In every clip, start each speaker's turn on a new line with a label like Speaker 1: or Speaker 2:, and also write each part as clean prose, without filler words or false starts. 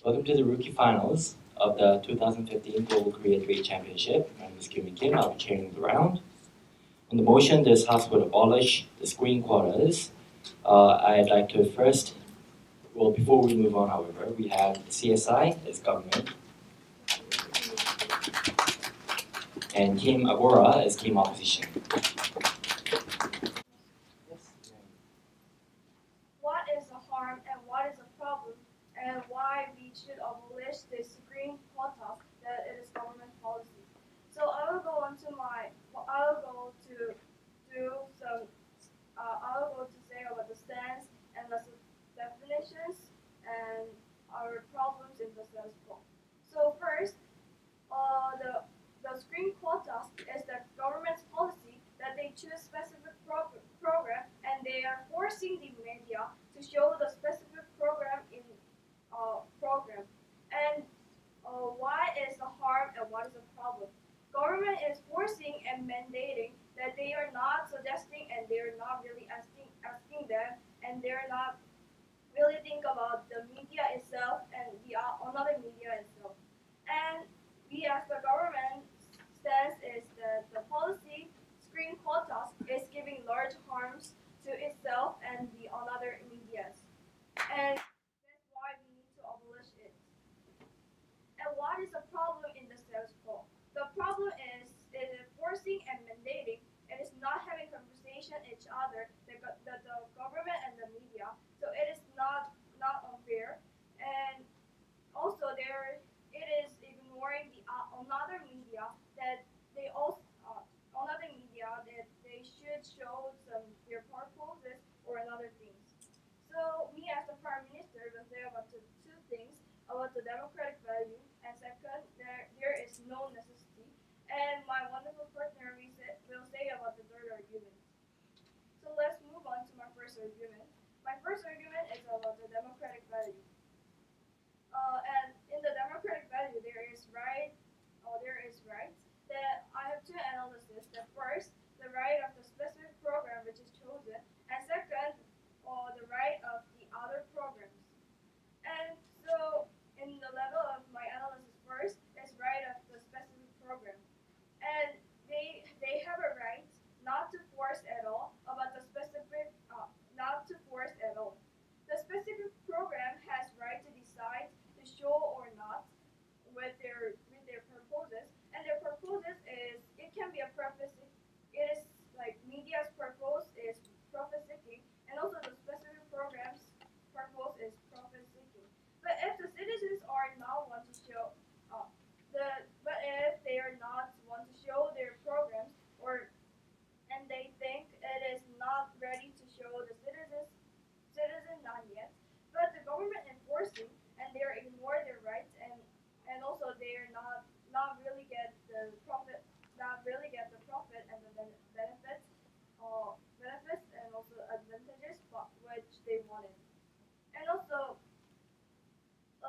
Speaker 1: Welcome to the rookie finals of the 2015 Global Korea Debate Championship. My name is Kim Kim. I'll be chairing the round. On the motion, this House would abolish the screen quotas. I'd like to first, well, before we move on, however, we have CSI as government, and Team Agora as team opposition.
Speaker 2: What is the harm and what is the problem, and why we should abolish the screen quotas that it is government policy. So I will go to say about the stance and the definitions and our problems in the status quo. So first, the screen quotas is the government's policy that they choose specific program and they are forcing the media to show the specific program in program. And why is the harm and what is the problem? Government is forcing and mandating that they are not suggesting and they are not really asking them, and they're not really think about the media itself and the another media itself. And we as the government stance is that the policy screen quotas is giving large harms to itself and the another medias. And that's why we need to abolish it. And what is the problem in the status quo? The problem is it is forcing and mandating. It is not having conversation each other, the government and the media. So it is not unfair. And also it is ignoring the another media that they also another media that they should show their purposes or another things. So me as the Prime Minister will say about two things about the democratic value, and second, there is no necessity. And my wonderful partner will say about the third argument. So let's move on to my first argument. My first argument is about the democratic value. And in the democratic value, there is rights. That I have two analyses. The first, the right of the specific program which is chosen, and second, the right of the other programs. And so, in the level of my analysis first, is right of the specific program. And they have a right not to force at all about the specific, not to force at all. The specific program has right to decide to show or not with their purposes, and their purposes is it can be a purpose. It is like media's purpose is profit seeking, and also the specific program's purpose is profit seeking. But if the citizens are not want to show but if they are not want to show their programs and they think it is not ready to show the citizen not yet, but the government enforcing and they are ignore their rights and also they are not really get the profit and the benefits and also advantages which they wanted. And also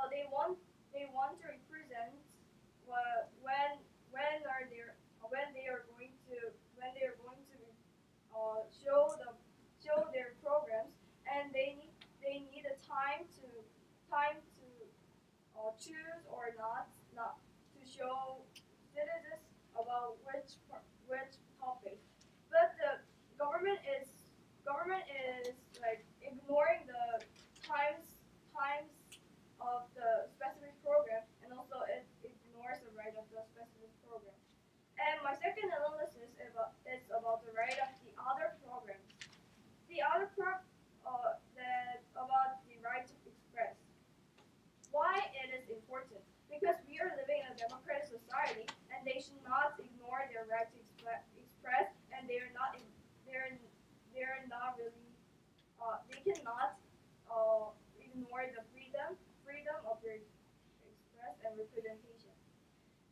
Speaker 2: they want to represent when they are going to show their programs, and they need a time to choose or not to show citizens about which topic. But the government is like ignoring the times of the specific program, and also it ignores the right of the specific program. And my second analysis is about the right of the other programs. The other that about the right to express. Why it is important? Because we are living in a democratic society, and they should not ignore their right to express, and they are not really they cannot ignore the freedom of their express and representation.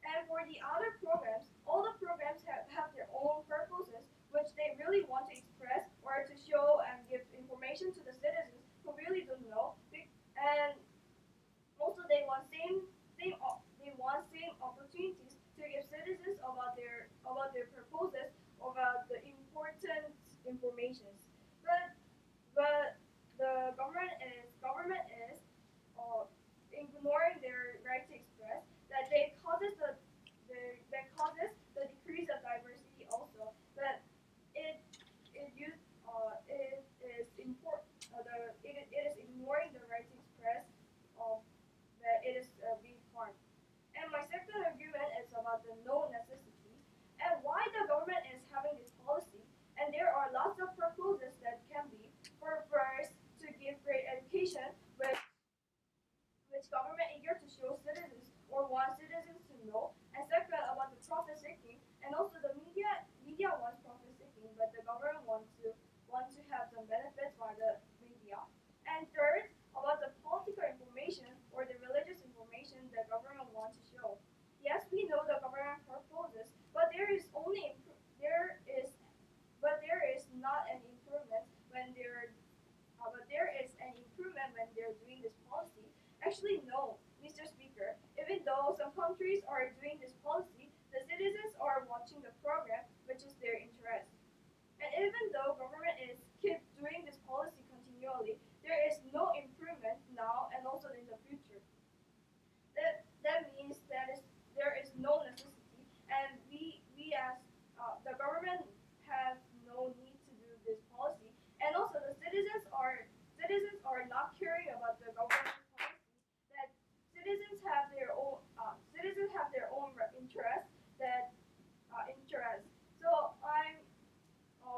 Speaker 2: And for the other programs, all the programs have their own purposes, which they really want to express or to show and give information to the citizens who really don't know. And also they want same opportunities to give citizens about their purposes, about the important informations. But the government is ignoring or want citizens to know, and second about the profit seeking, and also the media wants profit seeking, but the government wants to have some benefits by the media, and third about the political information or the religious information the government wants to show. Yes, we know the government proposes, but there is not an improvement when they're doing this policy. Actually, no, Mr. Speaker. Even though some countries are doing this policy, the citizens are watching the program, which is their interest. And even though government is keep doing this policy continually, there is no improvement now and also in the future. That means there is no necessity, and we as the government have no need to do this policy, and also the citizens are not caring about the government's policy. That citizens have their own interest. So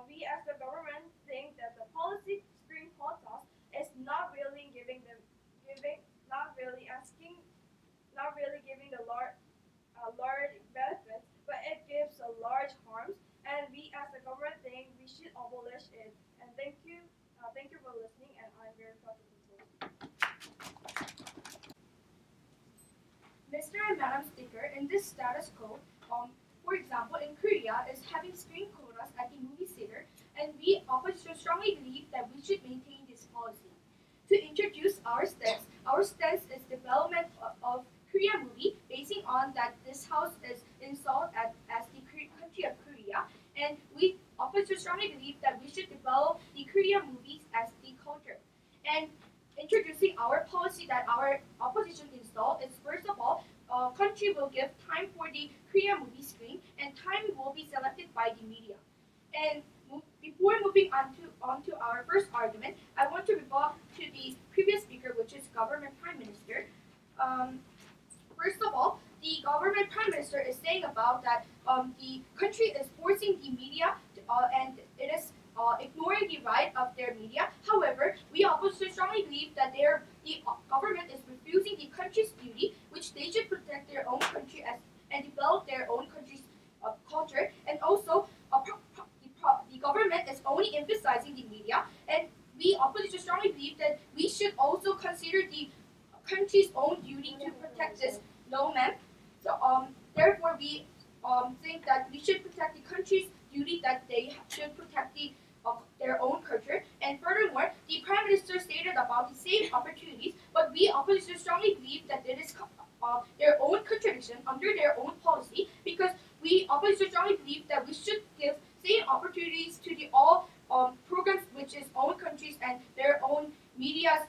Speaker 2: we as the government think that the policy screen quotas is not really giving the large benefits, but it gives a large harms, and we as the government think we should abolish it. And thank you for listening, and I'm very proud to be told. Mr. and Madam Speaker, in this status quo, for example, in Korea is having screen quotas at the movie theater, and we opposition strongly believe that we should maintain this policy. To introduce our stance is development of Korean movie, basing on that this house is installed as the country of Korea, and we opposition strongly believe that we should develop the Korean movies as the culture. And introducing our policy that our opposition install is, first of all, country will give time for the Korean movie screen, and time will be selected by the media. And before moving on to our first argument, I want to rebut to the previous speaker, which is government prime minister. First of all, the government prime minister is saying about that the country is forcing the media and it is ignoring the right of their media. However, we also strongly believe that the government is refusing the country's duty, which they should protect their own country and develop their own country's culture. And also, the government is only emphasizing the media, and we opposition strongly believe that we should also consider the country's own duty to protect this lawman. So, therefore, we think that we should protect the country's duty, that they should protect their own culture. And furthermore, the Prime Minister stated about the same opportunities, but we opposition strongly believe that it is their own contradiction under their own policy, because we opposition strongly believe that we should give same opportunities to the all programs which is own countries and their own media's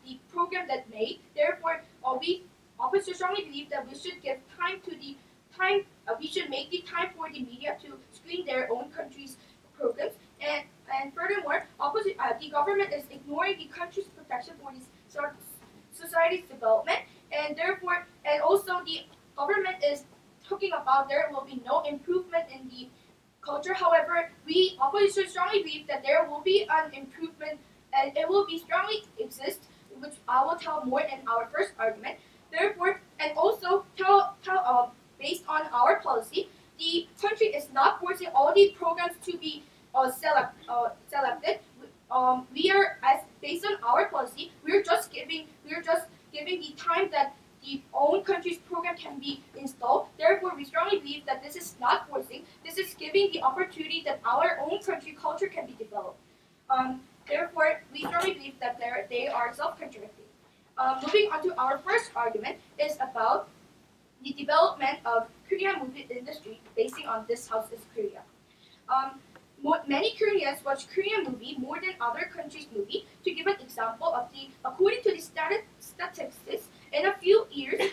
Speaker 2: the program that made. Therefore, we opposition strongly believe that we should give time to the time. We should make the time for the media to screen their own country's programs. And furthermore, the government is ignoring the country's protection for this society's development, and therefore, and also the government is talking about there will be no improvement in the culture. However, we opposition strongly believe that there will be an improvement, and it will be strongly exist, which I will tell more in our first argument. Therefore, and also based on our policy, the country is not forcing all the programs to be selected. We are, as based on our policy, we are just giving the time that the own country's program can be installed. Therefore, we strongly believe that this is not forcing. This is giving the opportunity that our own country culture can be developed. Therefore, we strongly believe that they are self-contradicting. Moving on to our first argument is about the development of Korean movie industry basing on this house is Korea. Many Koreans watch Korean movie more than other countries' movie. To give an example of according to the statistics, in a few years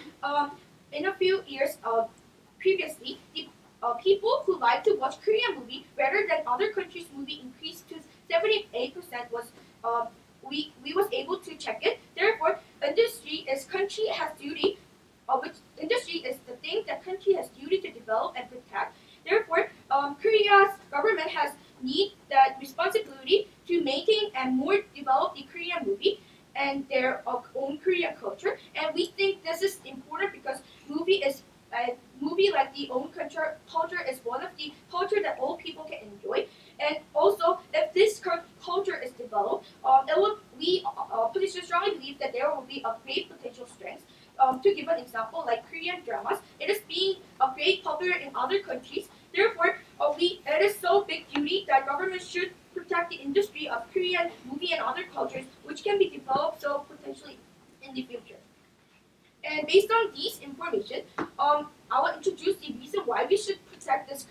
Speaker 2: previously, the people who like to watch Korean movie rather than other countries' movie increased to 78%. We was able to check it. Therefore, industry is country has duty. Which industry is the thing that country has duty to develop and protect. Therefore, Korea's government has that responsibility to maintain and more develop the Korean movie, and own Korean culture, and we think this is important because movie like the own culture is one of the culture that all people can enjoy. And also, if this culture is developed, we strongly believe that there will be a great potential strength. To give an example, like Korean dramas, it is being great popular in other countries. Therefore, it is so big duty that government should protect the industry of Korean movie and other cultures, which can be developed so potentially in the future. And based on these information, I will introduce the reason why we should protect this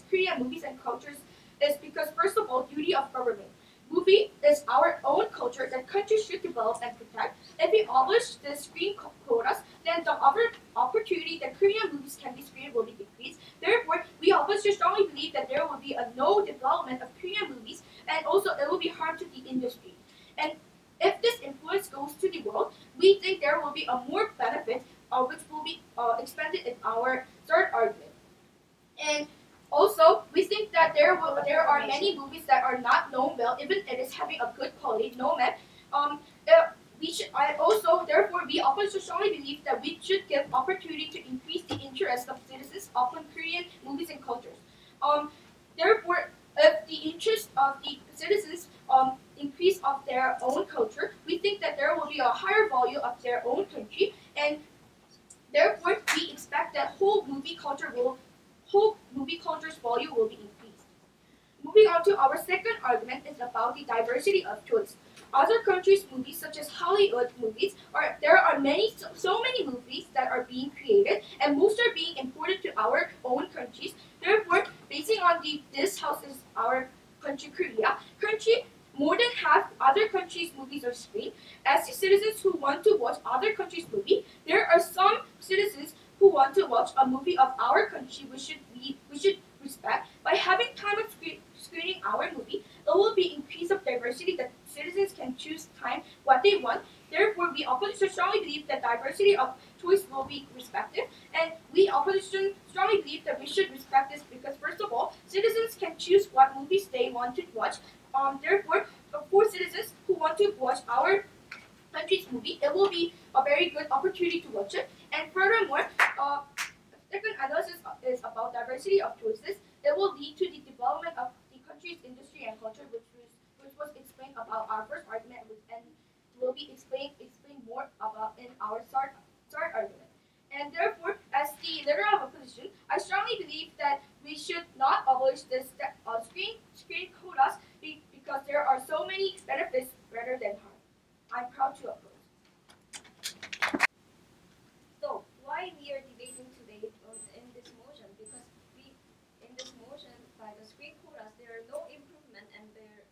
Speaker 2: Korean movies and cultures is because, first of all, duty of government. Movie is our own culture that countries should develop and protect. If we abolish the screen quotas, then the other opportunity that Korean movies can be screened will be decreased. Therefore, we obviously strongly believe that there will be a no development of Korean movies, and also it will be harm to the industry. And if this influence goes to the world, we think there will be a more benefit, which will be expanded in our third argument. And also, we think that there are many movies that are not known well, even it is having a good quality, no man. Therefore, we also strongly believe that we should give opportunity to increase the interest of citizens upon Korean movies and cultures. Therefore, if the interest of the citizens increase of their own culture, we think that there will be a higher value of their own country, and therefore, we expect that whole movie culture's value will be increased. Moving on to our second argument is about the diversity of choice. Other countries' movies, such as Hollywood movies, there are so many movies that are being created, and most are being imported to our own countries. Therefore, basing on this house is our country, Korea. More than half other countries' movies are screened. As the citizens who want to watch other countries' movie, there are some citizens who want to watch a movie of our country we should respect. By having time of screening our movie, it will be increase of diversity that citizens can choose time what they want. Therefore, we opposition strongly believe that diversity of choice will be respected, and we opposition strongly believe that we should respect this because, first of all, citizens can choose what movies they want to watch. Therefore, for citizens who want to watch our country's movie, it will be a very good opportunity to watch it. And furthermore, second analysis is about diversity of choices. It will lead to the development of the country's industry and culture, which was explained about our first argument, and will be explained more about in our third argument. And therefore, as the leader of opposition, I strongly believe that we should not abolish this screen quotas because there are so many benefits rather than harm. I'm proud to oppose. So, why we are debating today in this motion? Because in this motion, by the screen quotas, there are no improvement and there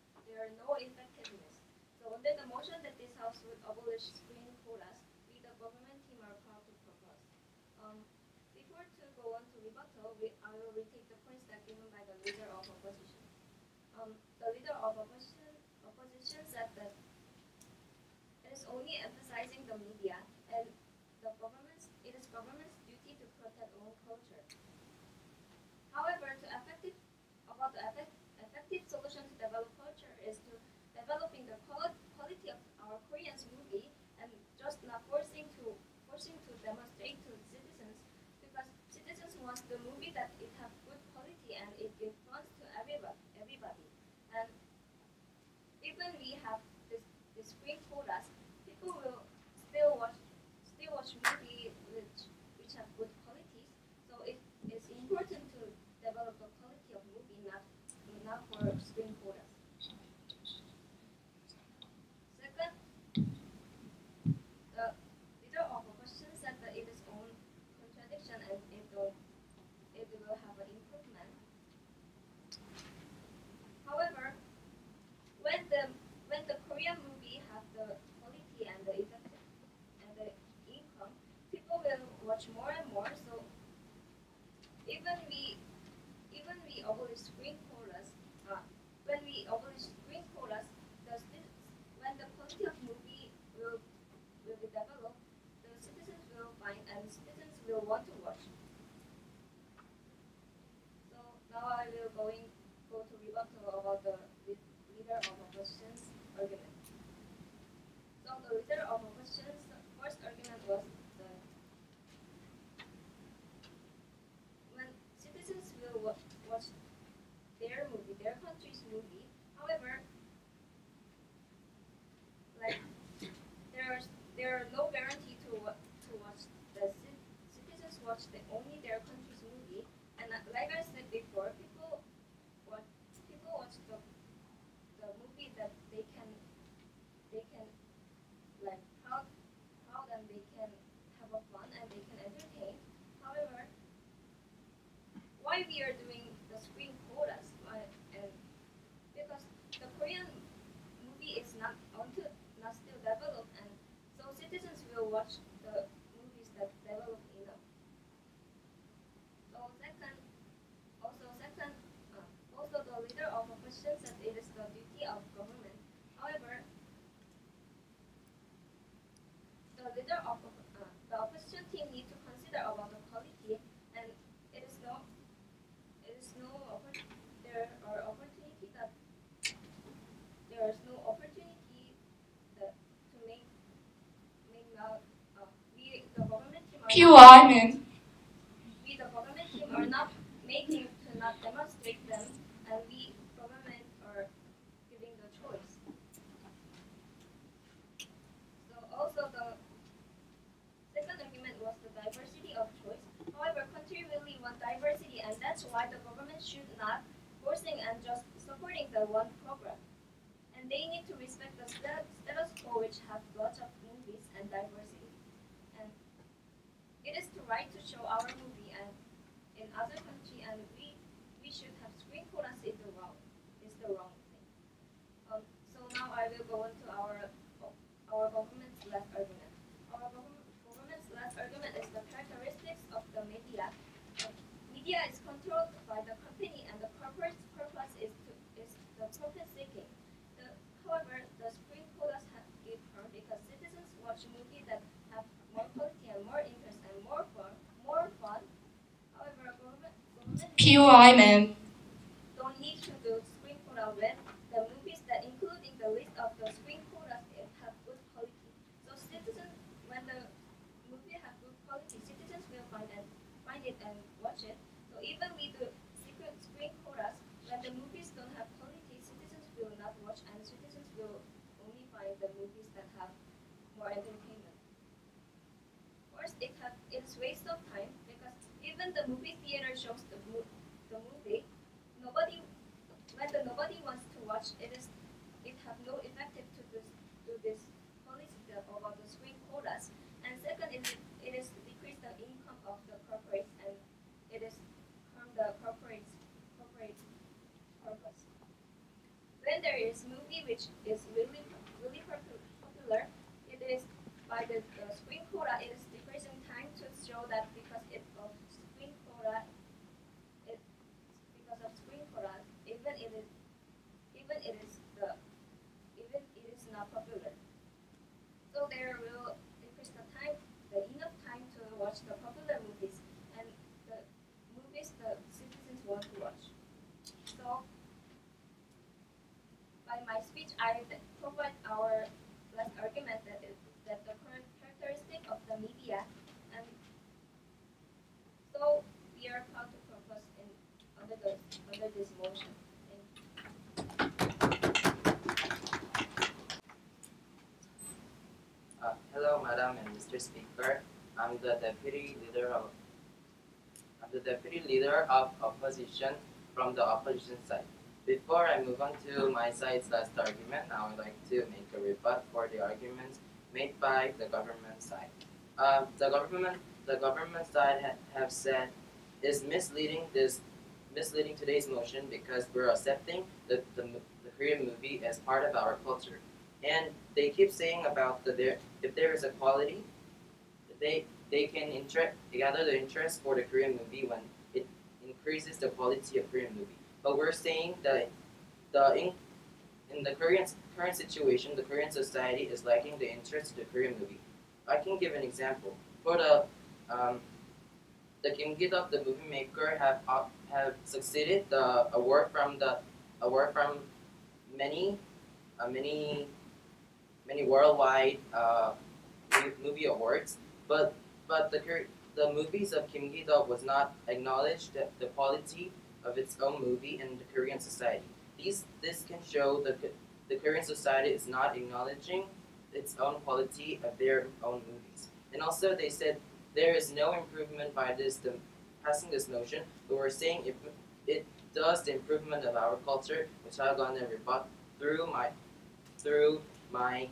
Speaker 2: are no effectiveness. So, under the motion that this House would abolish screen quotas, we, the government team, are proud to propose. Before to go on to rebuttal, I will retake the points that given by the leader of opposition. The leader of opposition said that it is only emphasizing the media and it is government's duty to protect own culture. However, the effective solution to develop culture is to developing the quality of our Korean movie and just not forcing to demonstrate to citizens, because citizens want the movie that it have good quality and it gives funds to everybody. And even we have this screen quotas, people will still watch movie which have good qualities. So it is important to develop the quality of movie, not for screen quotas. Second, the leader of opposition said that it is own contradiction and it will have an improvement. However, when the Korean movie have the quality and the effective and the income, people will watch more and more. So even we abolish screen quotas, when we abolish screen quotas, when the quality of movie will be developed, the citizens will find and citizens will want to watch. So now I will go to rebuttal about the leader of opposition's argument. So the leader of opposition they can have a fun and they can entertain. However, why we are doing the screen quotas? And because the Korean movie is not still developed, and so citizens will watch the movies that develop enough. So second, the leader of opposition said it is the duty of government. However, the leader of the opposition team need to consider about the quality, and there is no opportunity that to make out we the government team are not making to not demonstrate them, and we government are giving the choice. So also the second argument was the diversity of choice. However, country really want diversity, and that's why the government should not forcing and just supporting the one program. And they need to respect the status quo, which have lots of movies and diversity. And it is the right to show our movie and in other country, and we should have screen quotas is the wrong thing. So now I will go into our government's last argument. Our government's last argument is the characteristics of the media. Media is controlled by the company, and the corporate purpose is the profit seeking. However, the screen quotas have give harm because citizens watch movies that have more quality and more interest and more fun. However, government don't need to do screen quota when the movies that including the list of the screen quotas have good quality. So citizens, when the movie have good quality, citizens will find it and watch it. So even we do secret screen quotas, when the movies don't have quality, citizens will not watch, and citizens will only find the movies that have more entertainment. First, it's waste of time because even the movie theater shows the movie, nobody wants to watch it have no effective to this policy about the screen quotas. And second, it is decrease the income of the corporates, and it is harm the corporate purpose. When there is movie which is really popular, it is by the screen quota, it is decreasing time to show that because of screen quota, even it is not popular. So there will decrease the enough time to watch the popular movies and the movies the citizens want to watch. So by my speech, I provide our last argument that the current characteristic of the media, and so we are proud to propose under this motion.
Speaker 3: Hello, Madam and Mr. Speaker. I'm the deputy leader of opposition from the opposition side. Before I move on to my side's last argument, I would like to make a rebut for the arguments made by the government side. The government side have said is misleading today's motion because we're accepting the Korean movie as part of our culture. And they keep saying about if there is a quality, they can gather the interest for the Korean movie when it increases the quality of Korean movie. But we're saying that in the current situation, the Korean society is lacking the interest in the Korean movie. I can give an example. For the Kim Gi-duk, the movie maker, have succeeded the award from many worldwide movie awards, but the movies of Kim Gi-duk was not acknowledged the quality of its own movie in the Korean society. This can show that the Korean society is not acknowledging its own quality of their own movies. And also they said there is no improvement by passing this motion, but we're saying it does the improvement of our culture, which I'm gonna rebut through my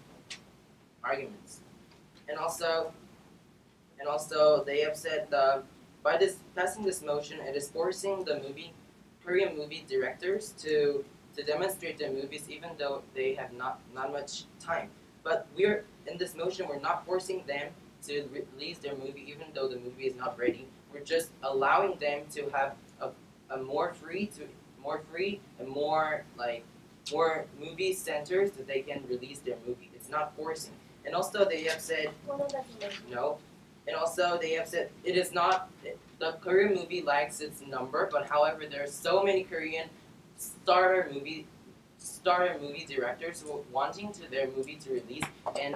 Speaker 3: arguments. And also And also, they have said by passing this motion, it is forcing the Korean movie directors to demonstrate their movies, even though they have not much time. But in this motion, we're not forcing them to release their movie, even though the movie is not ready. We're just allowing them to have a more free and more movie centers that they can release their movie. It's not forcing. And also, they have said no. And also, they have said it is not the Korean movie lacks its number, but however, there are so many Korean starter movie directors who are wanting their movie to release and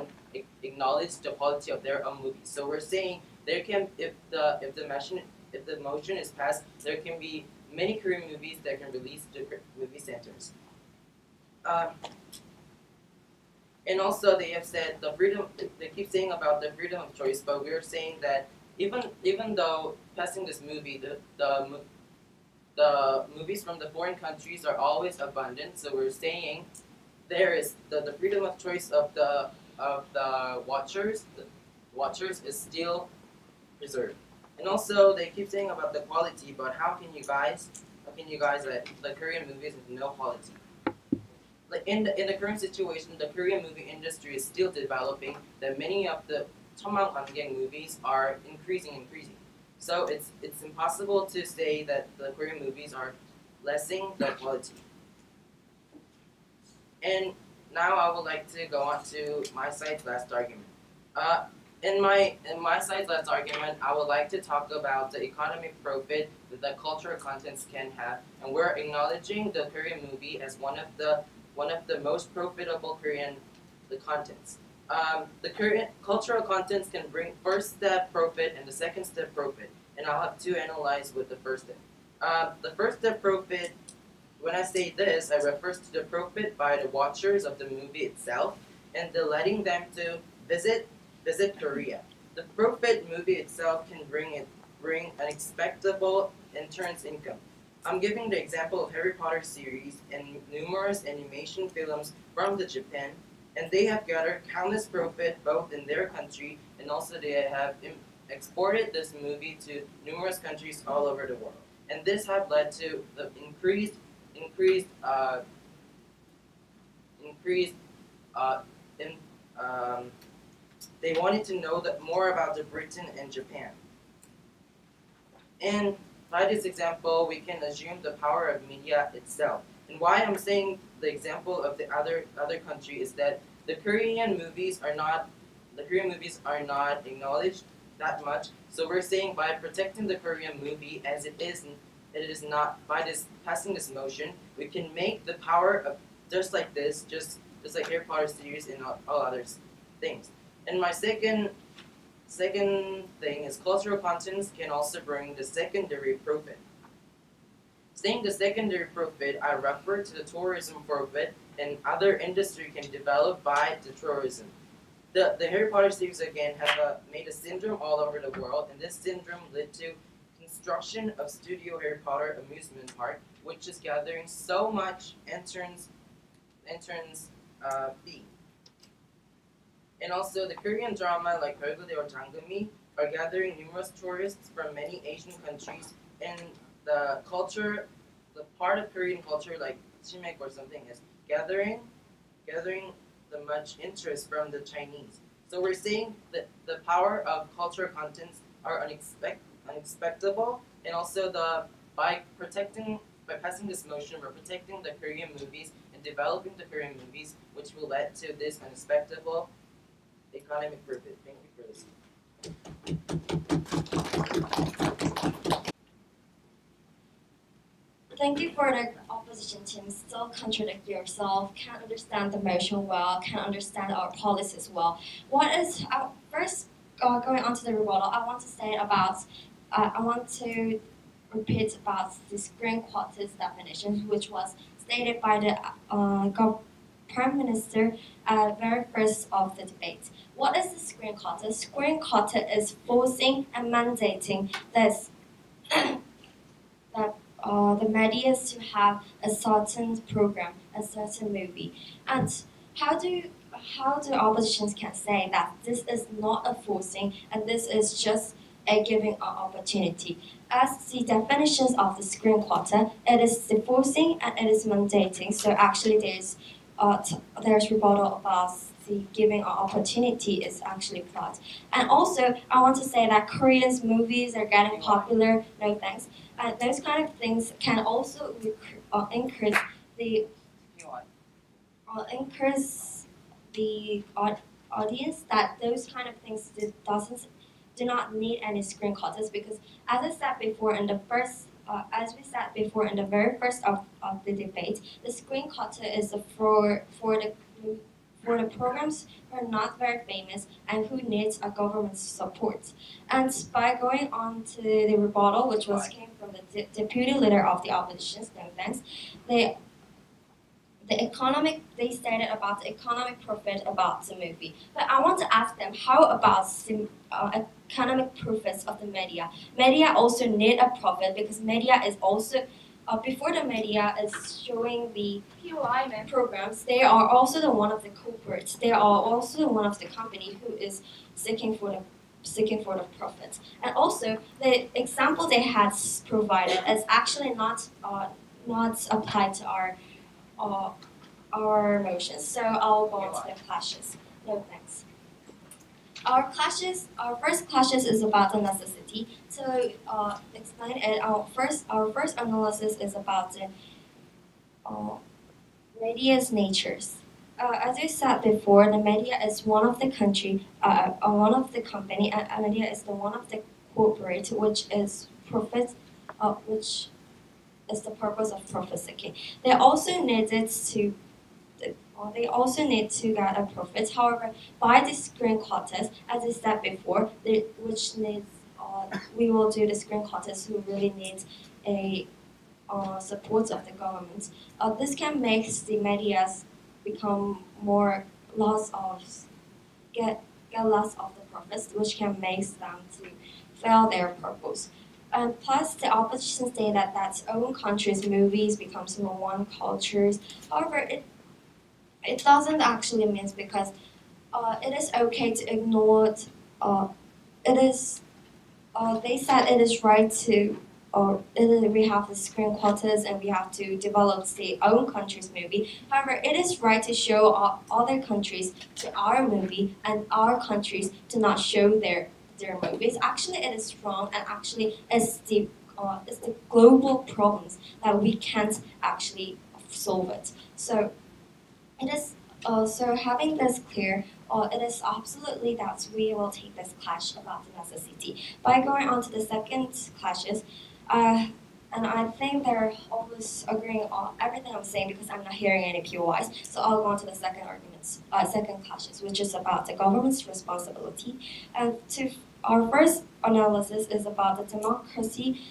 Speaker 3: acknowledge the quality of their own movies. So we're saying there can, if the motion is passed, there can be many Korean movies that can release to movie centers. And also, they have said the freedom. They keep saying about the freedom of choice, but we're saying that even though passing this movie, the movies from the foreign countries are always abundant. So we're saying there is the freedom of choice of the watchers. The watchers is still preserved. And also, they keep saying about the quality, but how can you guys let the Korean movies have no quality? Like in the current situation, the Korean movie industry is still developing. That many of the 천만 관객 movies are increasing. So it's impossible to say that the Korean movies are lessening the quality. And now I would like to go on to my side's last argument. In my side's last argument, I would like to talk about the economic profit that the cultural contents can have, and we're acknowledging the Korean movie as one of the most profitable Korean contents. The Korean cultural contents can bring first step profit and the second step profit, and I'll have to analyze with the first step. The first step profit, when I say this, I refer to the profit by the watchers of the movie itself and the letting them to visit Korea. The profit movie itself can bring an expectable entrance income. I'm giving the example of Harry Potter series and numerous animation films from Japan, and they have gathered countless profit both in their country and also they have exported this movie to numerous countries all over the world. And this have led to the they wanted to know more about the Britain and Japan. And by this example, we can assume the power of media itself. And why I'm saying the example of the other country is that the Korean movies are not acknowledged that much. So we're saying by protecting the Korean movie as it is not, by passing this motion, we can make the power of just like Harry Potter series and all other things. And my second thing is cultural contents can also bring the secondary profit. Saying the secondary profit, I refer to the tourism profit and other industry can develop by the tourism. The Harry Potter series again have made a syndrome all over the world, and this syndrome led to construction of Studio Harry Potter amusement park, which is gathering so much entrance fee. And also the Korean drama like Golgode or Jangumi are gathering numerous tourists from many Asian countries, and the part of Korean culture like Chimek or something is gathering the much interest from the Chinese. So we're saying that the power of cultural contents are unexpectable, and also by passing this motion, we're protecting the Korean movies and developing the Korean movies, which will lead to this unexpected economic profit. Thank you for listening.
Speaker 4: Thank you for the opposition team. Still contradict yourself, can't understand the motion well, can't understand our policies well. First going on to the rebuttal, I want to repeat about the screen quotas definition, which was stated by the Prime Minister at the very first of the debate. What is the screen quota? Screen quota is forcing and mandating this the media to have a certain program, a certain movie. And how do how the oppositions can say that this is not a forcing and this is just a giving an opportunity. As the definitions of the screen quota, it is the forcing and it is mandating. So actually there's rebuttal about the giving an opportunity is actually plot. And also I want to say that Korean movies are getting popular. No thanks. Those kind of things can also increase the audience, that those kind of things do not need any screen quotas, because as I said before in the first as we said before in the very first of the debate, the screen quota is for the programs who are not very famous and who needs a government support. And by going on to the rebuttal, which came from the deputy leader of the opposition, no thanks, they stated about the economic profit about the movie. But I want to ask them, how about the economic profits of the media? Media also need a profit, because media is also, before the media is showing the programs, they are also the one of the corporates. They are also the one of the company who is seeking for the profit. And also, the example they had provided is actually not applied to our motions. So I'll go on to the clashes. No thanks. Our first clashes is about the necessity. To explain it, our first analysis is about the media's natures. As you said before, the media is one of the company, and media is the one of the corporate, which is profit, which is the purpose of profit seeking. They also need to get a profit. However, by the screen quotas, as I said before, which needs we will do the screen quotas who really need a support of the government. This can make the media become get less of the profits, which can make them to fail their purpose. And plus, the opposition say that own countries' movies becomes number one cultures. However, it doesn't actually mean, because it is okay to ignore it. They said it is right to, we have the screen quotas and we have to develop the own country's movie. However, it is right to show other countries to our movie, and our countries to not show their movies. Actually, it is wrong, and actually it's the global problems that we can't actually solve it. So it is so having this clear, it is absolutely that we will take this clash about the necessity. By going on to the second clashes, and I think they're almost agreeing on everything I'm saying, because I'm not hearing any POIs. So I'll go on to the second clashes, which is about the government's responsibility. And our first analysis is about the democracy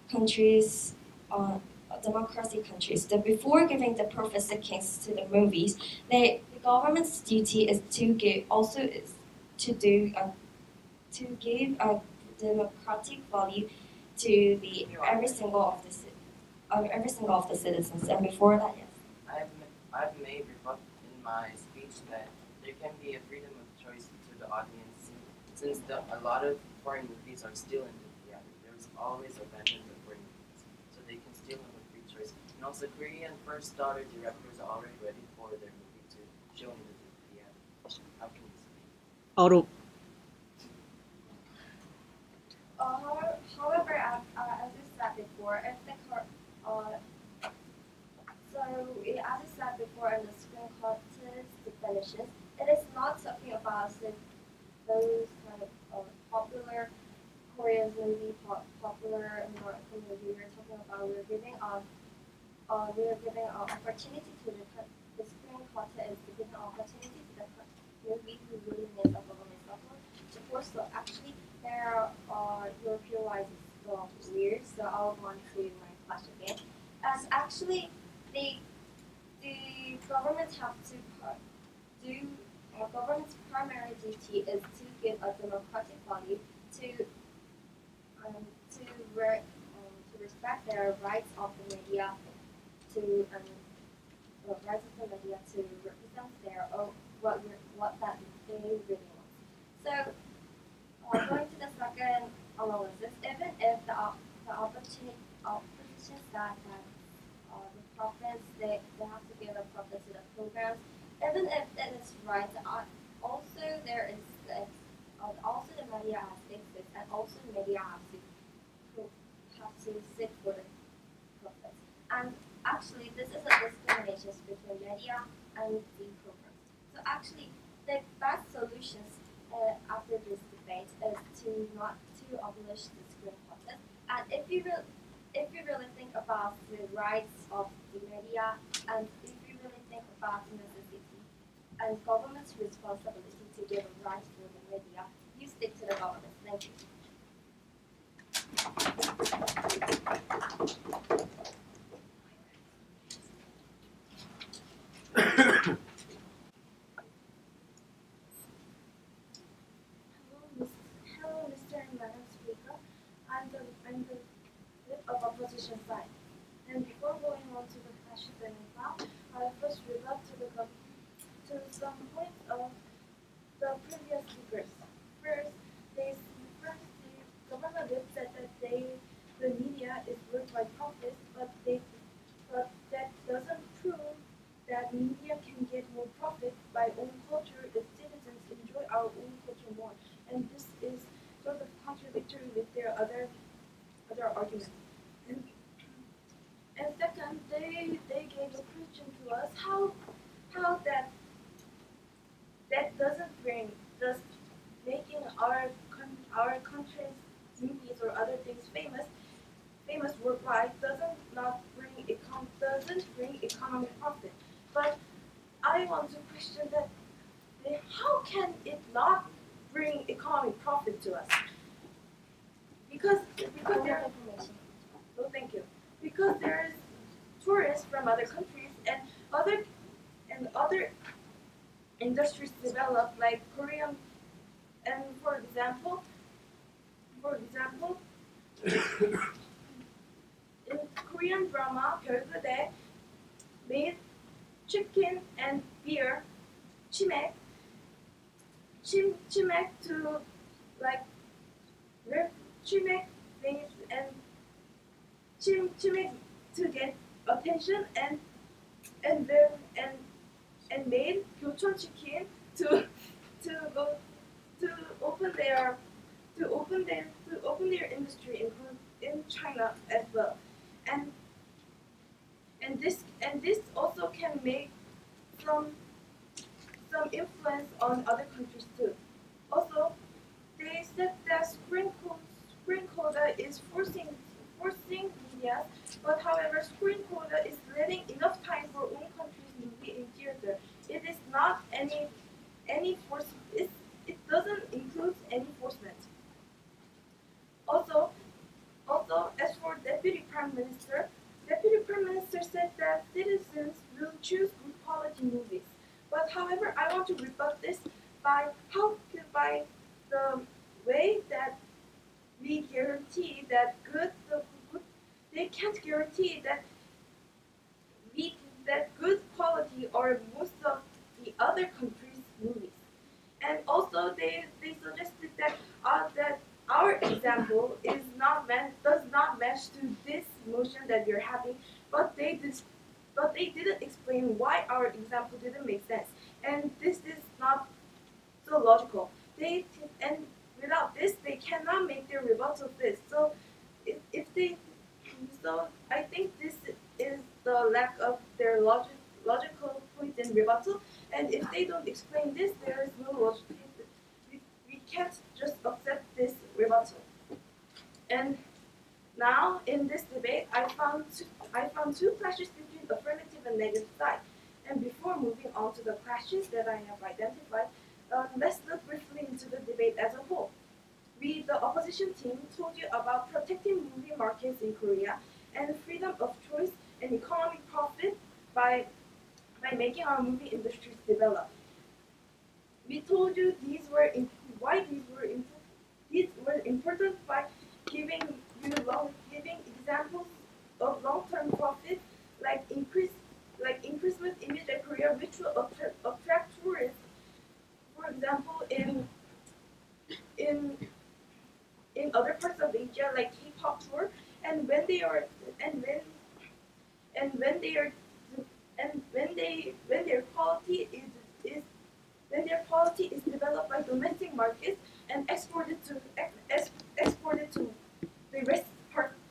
Speaker 4: countries. Before giving the profit seekings to the movies, the government's duty is to give a democratic value to every single of the citizens. And before that, yes.
Speaker 3: I've made rebut in my speech that there can be a freedom of choice to the audience, since a lot of foreign movies are still in the theater. There's always a ban of foreign movies, so they can still have a free choice. And also, Korean first daughter directors are already ready for their movie to show in the theater. How can you say?
Speaker 2: However, as you said before, if the as I said before in the screen quotas definitions, it is not talking about those kind of popular Korean movie, popular American movie. We're talking about we're giving an opportunity to the screen quota is giving an opportunity to the movie who really needs a government support. So actually, there are your POIs is a lot weird. So I'll go on to my question again. As actually, the government have to do. Government's primary duty is to give a democratic value to respect their rights of the media, to rights of the media to represent their own
Speaker 4: that they really want. So, going to the second analysis, even if the opposition side has the profits, they have to give a profit to the programs, even if it is right. Also, there is also the media has to exist, and also media have to sit for the profits. And actually, this is a discrimination between media and the programs. So actually, the best solutions after this debate is to not to abolish the screen quotas. And if you really think about the rights of the media, and if you really think about the necessity and government's responsibility to give a right for the media, you stick to the government. Thank you.
Speaker 2: Hello, Mr. and Madam Speaker. I'm the lip of opposition side. And before going on to the question that I found, I'll first rebut to some points of the previous speakers. First, the government whip said that the media is ruled by profits, but that doesn't prove that media can get more profit by own culture if citizens enjoy our own culture more. And this is sort of contradictory with their other arguments. And second, they gave a question to us how that doesn't bring just making our country's movies or other things famous worldwide doesn't bring economic profit. But I want to question that how can it not bring economic profit to us? Because there are oh, thank you. Because there's tourists from other countries and other industries develop like Korean, and for example in Korean drama 별그대 made chicken and beer chimek to like chimek things and chimek to get attention and made Gyeocheon chicken to open their industry in China as well, and this also can make some influence on other countries too. Also, they said that screen quota is forcing media, but however, screen quota is letting enough time for own country's movie in theater. It is not any force. It doesn't include any forcement. Also, as for Deputy Prime Minister said that citizens will choose good quality movies. But however, I want to rebut this by the way that we guarantee that they can't guarantee that good quality are most of the other countries' movies. And also, they suggested that our example does not match to this motion that we're having, but they didn't explain why our example didn't make sense, and this is not so logical. And without this, they cannot make their rebuttal of this. So I think this is the lack of their logical point in rebuttal. And if they don't explain this, there is no logic. We can't just accept this rebuttal. And now in this debate, I found two clashes between affirmative and negative side. And before moving on to the clashes that I have identified, let's look briefly into the debate as a whole. We, the opposition team, told you about protecting movie markets in Korea and freedom of choice and economic profit by making our movie industries develop. We told you why these were important by giving examples of long-term profit like increasement image at Korea, which will attract tourists for example, in other parts of Asia, like K-pop tour, and when their quality is developed by domestic markets and exported to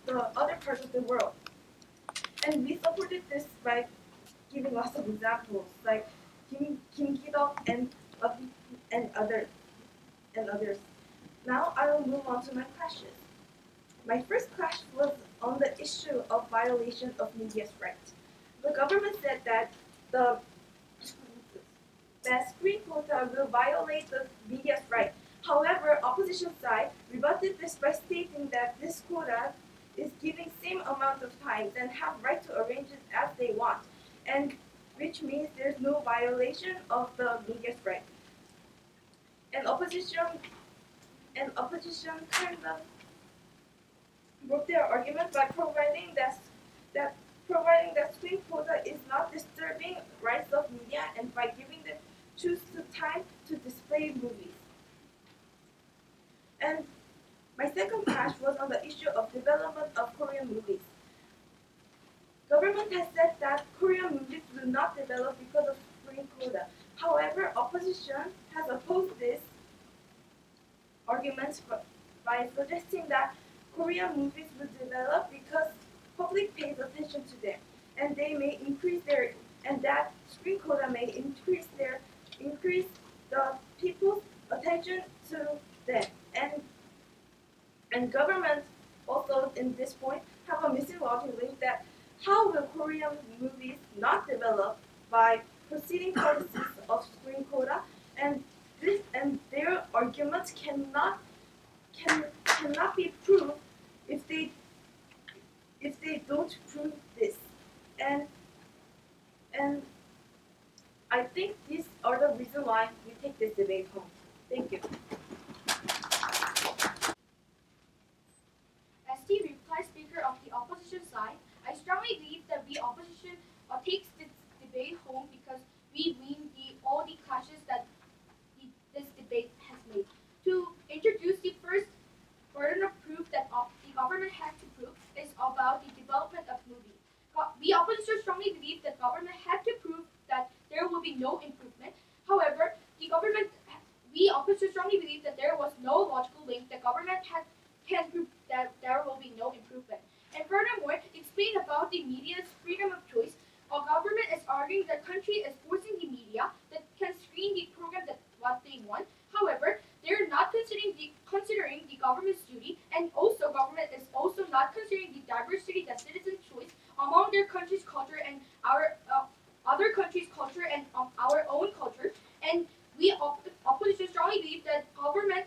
Speaker 2: the other parts of the world. And we supported this by giving lots of examples, like Kim Ki-duk and others. Now I will move on to my questions. My first question was on the issue of violation of media's rights. The government said that the screen quota will violate the media's right. However, opposition side rebutted this by stating that this quota is giving same amount of time and have right to arrange it as they want, and which means there's no violation of the media's right. And opposition kind of broke their argument by providing that screen quota is not disturbing rights of media and by giving them choose the time to display movies. And my second clash was on the issue of development of Korean movies. Government has said that Korean movies will not develop because of screen quota. However, opposition has opposed this argument by suggesting that Korean movies will develop because public pays attention to them, and they may increase that screen quota may increase the people's attention to them. And government also in this point have a missing logic link that how will Korean movies not develop by proceeding policies of screen quota, and their arguments cannot be proved if they don't prove this. And I think these are the reason why we take this debate home. Thank you.
Speaker 5: As the reply speaker of the opposition side, I strongly believe that we opposition takes this debate home because we win all the clashes that this debate has made. To introduce the first burden of proof that the government has to prove is about the development of movies. We opposition strongly believe that government had to prove that there will be no improvement. However, we opposition strongly believe that there was no logical link. The government can prove that there will be no improvement. And furthermore, explain about the media's freedom of choice. Our government is arguing that country is forcing the media that can screen the program that what they want. However, they're not considering the government's duty, and also government is also not considering the diversity that citizens choose among their country's culture and our other countries' culture and our own culture. And we opposition strongly believe that government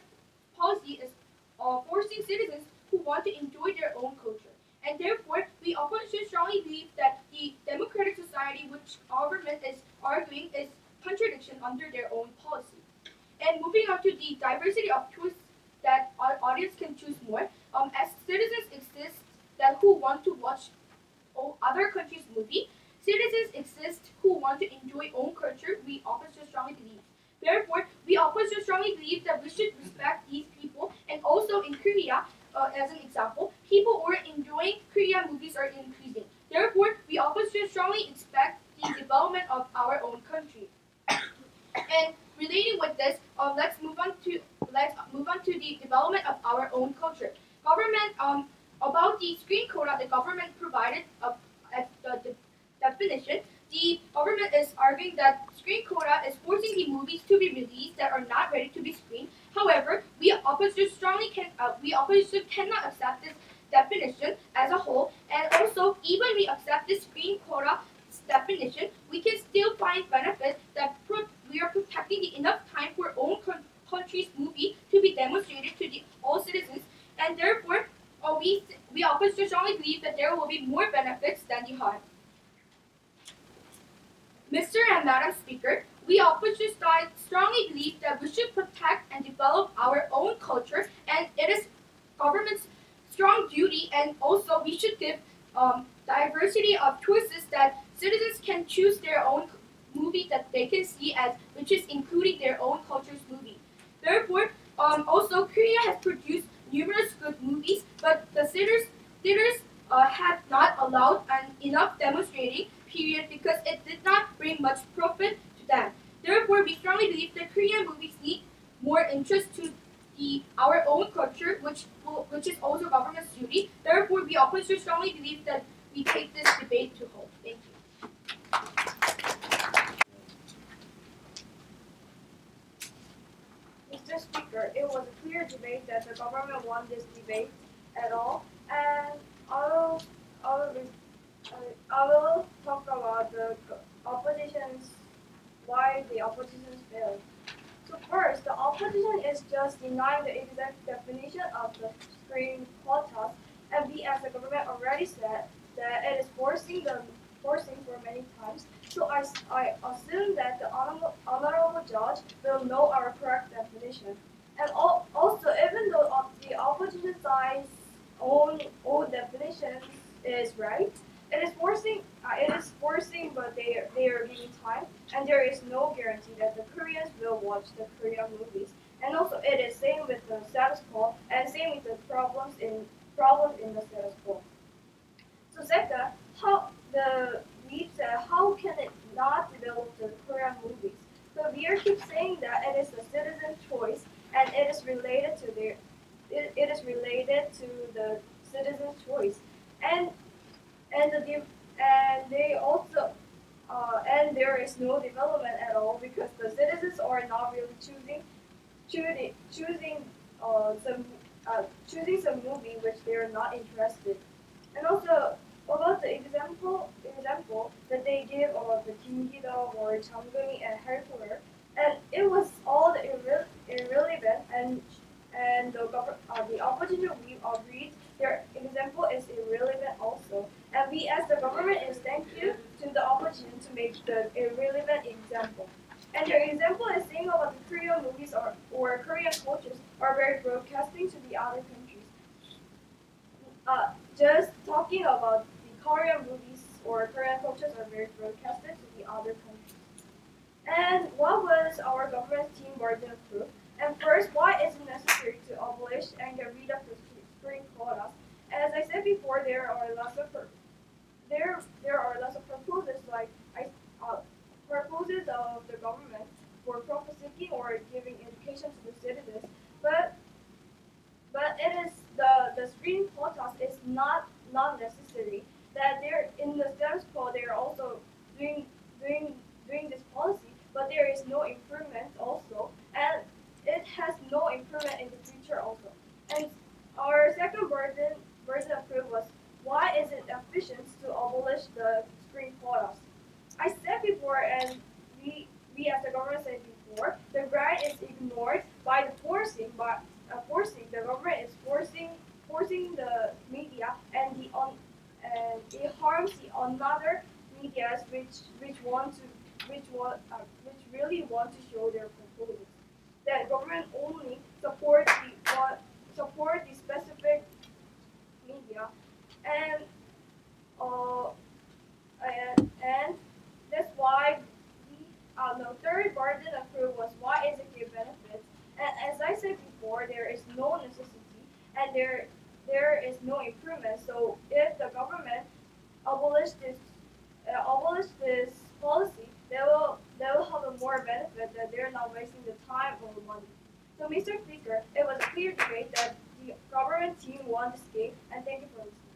Speaker 5: policy is forcing citizens who want to enjoy their own culture. And therefore, we opposition strongly believe that the democratic society which government is arguing is contradiction under their own policy. And moving on to the diversity of choice that our audience can choose more, as citizens exist that who want to watch other countries' movie, citizens exist who want to enjoy own culture, we opposition strongly believe. Therefore, we opposition strongly believe that we should respect these people, and also in Korea, as an example, people who are enjoying Korean movies are increasing. Therefore, we opposition strongly expect the development of our own country. And relating with this, let's move on to the development of our own culture. Government about the screen quota, the government provided as the definition. The government is arguing that screen quota is forcing the movies to be released that are not ready to be screened. However, we opposition cannot accept this definition as a whole, and also even we accept this screen quota definition, we can still find benefits that we are protecting the enough time for own country's movie to be demonstrated to all citizens, and therefore we opposition strongly believe that there will be more benefits than the harm. Mr. and Madam Speaker, we opposition strongly believe that we should protect and develop our own culture, and it is government's strong duty, and also we should give diversity of choices that citizens can choose their own movie that they can see as, which is including their own culture's movie. Therefore, also Korea has produced numerous good movies, but the theaters have not allowed enough demonstrating period because it did not bring much profit to them. Therefore, we strongly believe that Korean movies need more interest to our own culture, which is also government's duty. Therefore, we opposition strongly believe that we take this debate to hold. Thank you.
Speaker 2: Mr. Speaker, it was a clear debate that the government won this debate at all, and I will talk about the opposition's why the opposition failed. So first, the opposition is just denying the exact definition of the screen quotas, and we as the government already said that it is forcing for many times. So I assume that the honorable judge will know our correct definition. And also, even though the opposition side's own definition is right, it is forcing, but they are giving time, and there is no guarantee that the Koreans will watch the Korean movies. And also, it is same with the status quo, and same with the problems in the status quo. So second, how can it not develop the Korean movies? So we keep saying that it is the citizen choice, and it is related to the citizen's choice, and they also and there is no development at all because the citizens are not really choosing some movie which they are not interested. And also about the example that they give about the Kim-gi-dong or Jang-geun and Helper, and it was all irrelevant, and the opposition we agreed their example is irrelevant also. And we as the government is thank you to the opposition to make the irrelevant example. And their example is saying about the Korean movies or Korean cultures are very broadcasting to the other countries. Just talking about the Korean movies or Korean cultures are very broadcasted to the other countries. And what was our government team burden of proof? And first, why is it necessary to abolish and get rid of the screen quotas? As I said before, there are lots of proposals like proposals of the government for profit seeking or giving education to the citizens, but it is the screen quotas is not necessary. That they're in the status quo, they are also doing this policy, but there is no improvement also, and it has no improvement in the future also. And our second burden of proof was why is it efficient to abolish the screen quotas? I said before, and we as the government said before, the right is ignored by the forcing. The government is forcing the media, and it harms the another medias which really want to show their proposals. That government only support the specific media, and that's why the third burden of proof was why is it give benefits. And as I said before, there is no necessity, and there is no improvement. So if the government abolish this policy, they will have a more benefit that they're not wasting the time or the money. So Mr. Speaker, it was a clear debate that the government team won this game, and thank you for listening.